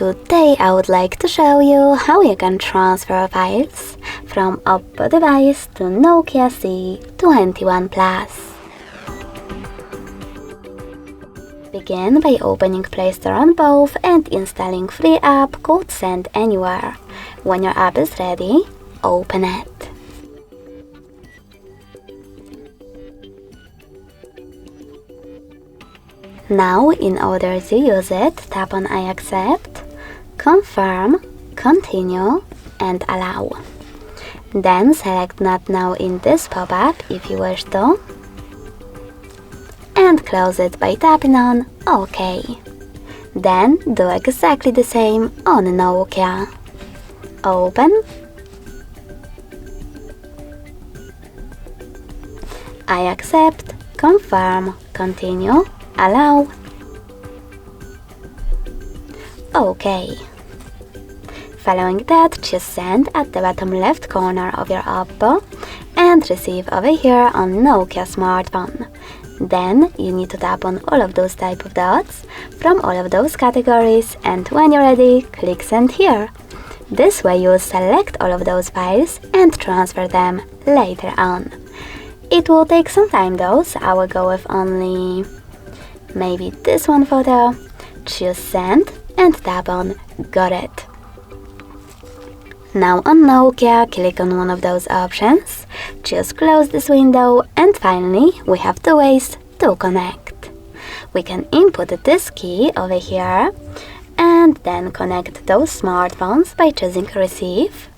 Today I would like to show you how you can transfer files from Oppo Device to Nokia C21 Plus. Begin by opening Play Store on both and installing free app called Send Anywhere. When your app is ready, open it. Now, in order to use it, tap on I accept, confirm, continue, and allow. Then select Not Now in this pop-up if you wish to, and close it by tapping on OK. Then do exactly the same on Nokia. Open, I accept, confirm, continue, allow. OK. Following that, choose Send at the bottom left corner of your Oppo and Receive over here on Nokia smartphone. Then you need to tap on all of those type of dots from all of those categories, and when you're ready, click Send here. This way you will select all of those files and transfer them later on. It will take some time though, so I will go with only maybe this one photo. Choose Send and tap on Got it. Now on Nokia, click on one of those options, choose Close this window, and finally we have two ways to connect. We can input this key over here and then connect those smartphones by choosing Receive.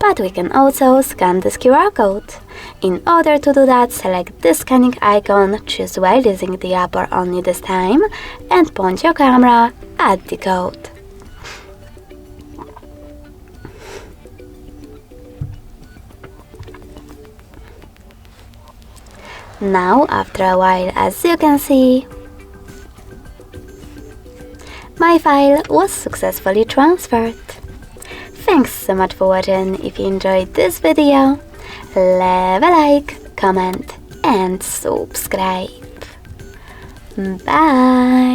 But we can also scan this QR code. In order to do that, select this scanning icon, choose while using the app or only this time, and point your camera at the code. Now, after a while, as you can see, my file was successfully transferred. Thanks so much for watching. If you enjoyed this video, leave a like, comment and subscribe. Bye!